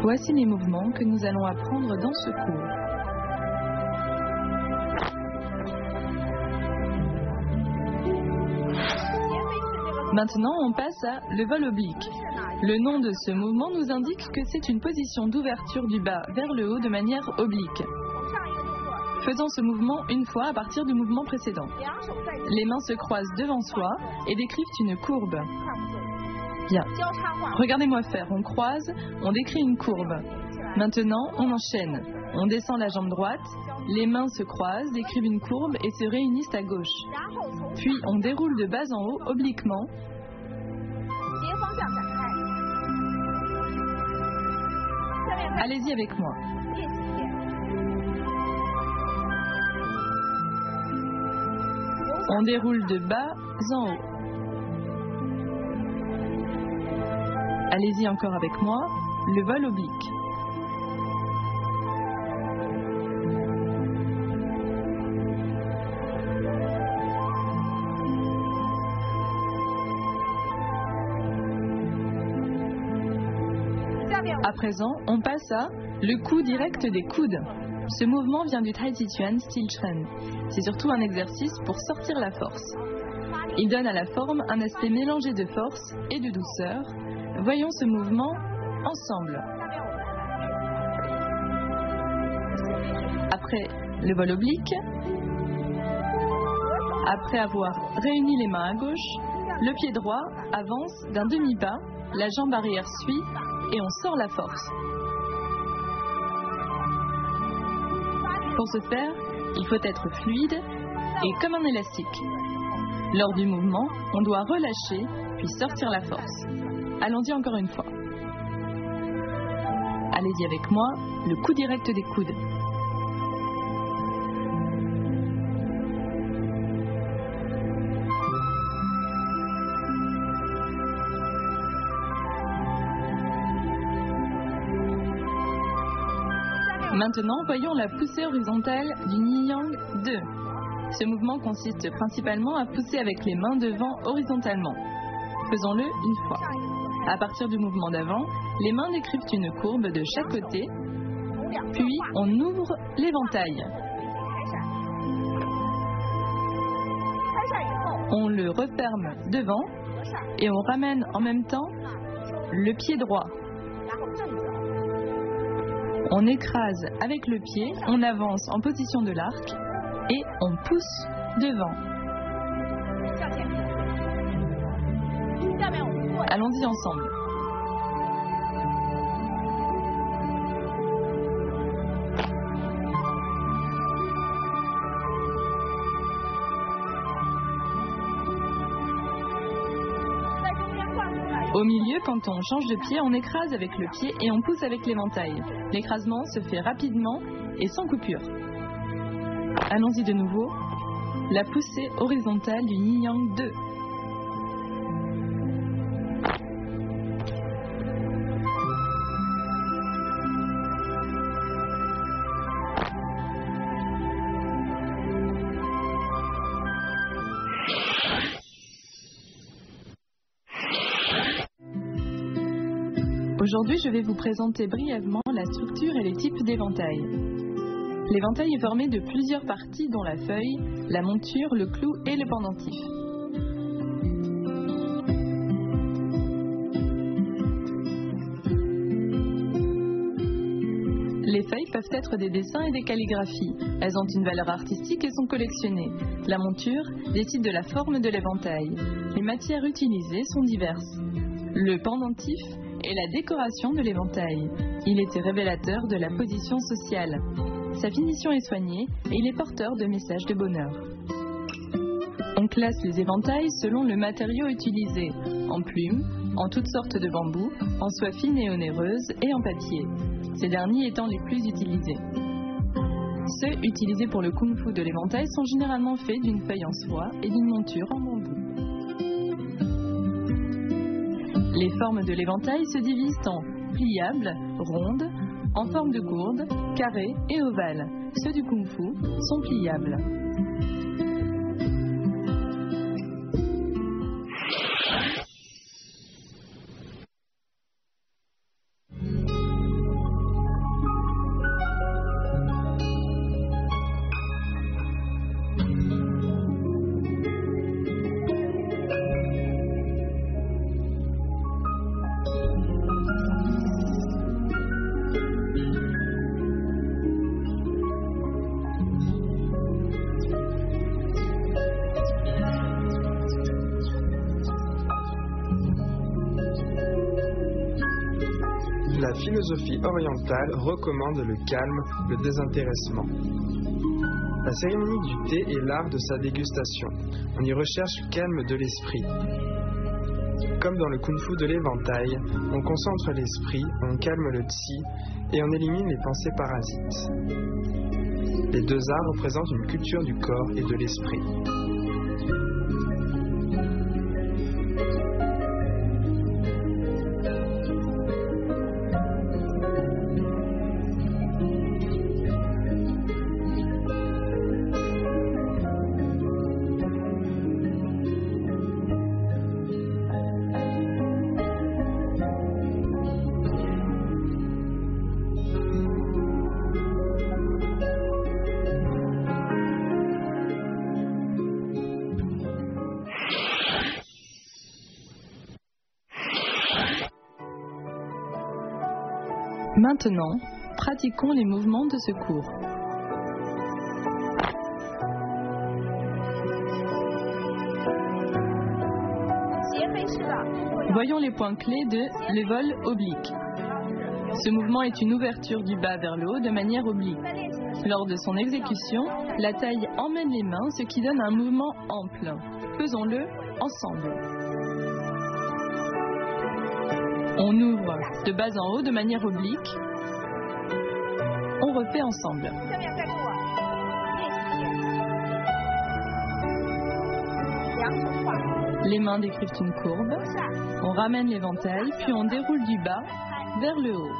Voici les mouvements que nous allons apprendre dans ce cours. Maintenant, on passe à le vol oblique. Le nom de ce mouvement nous indique que c'est une position d'ouverture du bas vers le haut de manière oblique. Faisons ce mouvement une fois à partir du mouvement précédent. Les mains se croisent devant soi et décrivent une courbe. Bien. Regardez-moi faire. On croise, on décrit une courbe. Maintenant, on enchaîne. On descend la jambe droite, les mains se croisent, décrivent une courbe et se réunissent à gauche. Puis, on déroule de bas en haut, obliquement. Allez-y avec moi. On déroule de bas en haut. Allez-y encore avec moi, le vol oblique. À présent, on passe à le coup direct des coudes. Ce mouvement vient du Tai Chi Chuan Style Chen. C'est surtout un exercice pour sortir la force. Il donne à la forme un aspect mélangé de force et de douceur. Voyons ce mouvement ensemble. Après le vol oblique, après avoir réuni les mains à gauche, le pied droit avance d'un demi-pas, la jambe arrière suit et on sort la force. Pour ce faire, il faut être fluide et comme un élastique. Lors du mouvement, on doit relâcher puis sortir la force. Allons-y encore une fois. Allez-y avec moi, le coup direct des coudes. Maintenant, voyons la poussée horizontale du Yin Yang 2. Ce mouvement consiste principalement à pousser avec les mains devant horizontalement. Faisons-le une fois. À partir du mouvement d'avant, les mains décrivent une courbe de chaque côté, puis on ouvre l'éventail. On le referme devant et on ramène en même temps le pied droit. On écrase avec le pied, on avance en position de l'arc et on pousse devant. Allons-y ensemble. Au milieu, quand on change de pied, on écrase avec le pied et on pousse avec l'éventail. L'écrasement se fait rapidement et sans coupure. Allons-y de nouveau. La poussée horizontale du Yin Yang 2. Aujourd'hui, je vais vous présenter brièvement la structure et les types d'éventail. L'éventail est formé de plusieurs parties dont la feuille, la monture, le clou et le pendentif. Les feuilles peuvent être des dessins et des calligraphies. Elles ont une valeur artistique et sont collectionnées. La monture décide de la forme de l'éventail. Les matières utilisées sont diverses. Le pendentif est la décoration de l'éventail. Il était révélateur de la position sociale. Sa finition est soignée et il est porteur de messages de bonheur. On classe les éventails selon le matériau utilisé, en plumes, en toutes sortes de bambous, en soie fine et onéreuse et en papier, ces derniers étant les plus utilisés. Ceux utilisés pour le kung-fu de l'éventail sont généralement faits d'une feuille en soie et d'une monture en bambou. Les formes de l'éventail se divisent en pliables, rondes, en forme de gourde, carrées et ovales. Ceux du kung-fu sont pliables. philosophie orientale recommande le calme, le désintéressement. La cérémonie du thé est l'art de sa dégustation. On y recherche le calme de l'esprit. Comme dans le kung-fu de l'éventail, on concentre l'esprit, on calme le chi et on élimine les pensées parasites. Les deux arts représentent une culture du corps et de l'esprit. Maintenant, pratiquons les mouvements de secours. Voyons les points clés de le vol oblique. Ce mouvement est une ouverture du bas vers le haut de manière oblique. Lors de son exécution, la taille emmène les mains, ce qui donne un mouvement ample. Faisons-le ensemble. On ouvre de bas en haut de manière oblique. On refait ensemble. Les mains décrivent une courbe. On ramène l'éventail, puis on déroule du bas vers le haut.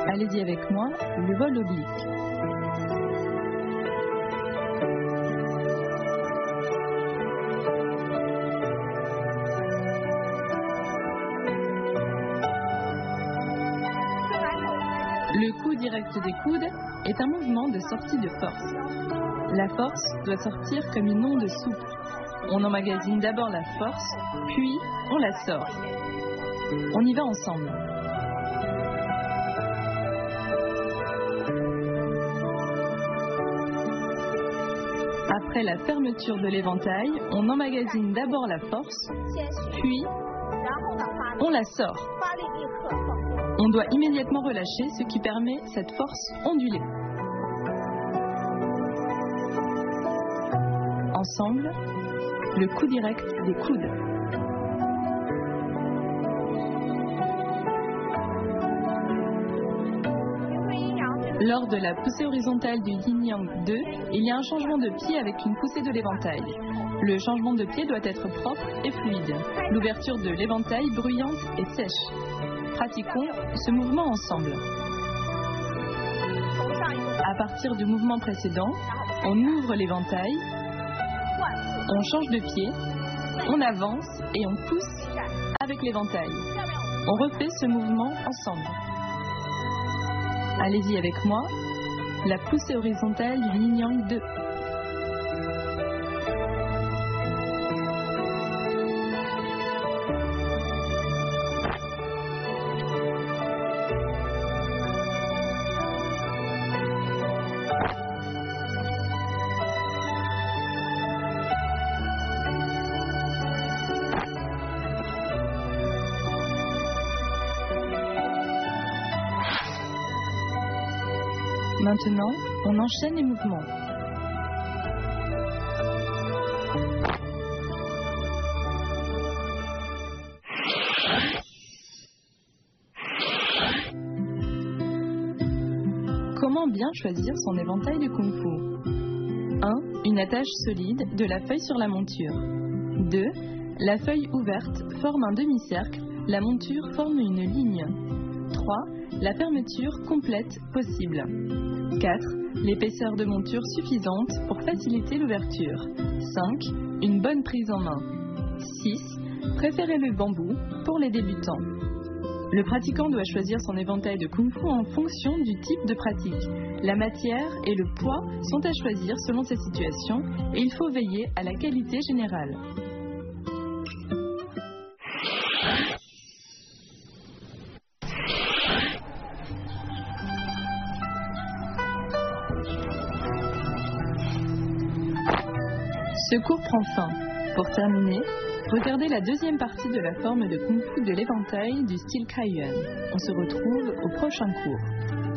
Allez-y avec moi, le vol oblique. Le coup direct des coudes est un mouvement de sortie de force. La force doit sortir comme une onde souple. On emmagasine d'abord la force, puis on la sort. On y va ensemble. Après la fermeture de l'éventail, on emmagasine d'abord la force, puis on la sort. On doit immédiatement relâcher, ce qui permet cette force ondulée. Ensemble, le coup direct des coudes. Lors de la poussée horizontale du Yin-Yang 2, il y a un changement de pied avec une poussée de l'éventail. Le changement de pied doit être propre et fluide. L'ouverture de l'éventail bruyante et sèche. Pratiquons ce mouvement ensemble. À partir du mouvement précédent, on ouvre l'éventail, on change de pied, on avance et on pousse avec l'éventail. On refait ce mouvement ensemble. Allez-y avec moi, la poussée horizontale du Yin-Yang 2. Maintenant, on enchaîne les mouvements. Comment bien choisir son éventail de kung-fu? 1. Une attache solide de la feuille sur la monture. 2. La feuille ouverte forme un demi-cercle, la monture forme une ligne. 3. La fermeture complète possible. 4. L'épaisseur de monture suffisante pour faciliter l'ouverture. 5. Une bonne prise en main. 6. Préférez le bambou pour les débutants. Le pratiquant doit choisir son éventail de kung-fu en fonction du type de pratique. La matière et le poids sont à choisir selon ces situations et il faut veiller à la qualité générale. Ce cours prend fin. Pour terminer, Regardez la deuxième partie de la forme de Kung Fu de l'éventail du style Kaiyuan. On se retrouve au prochain cours.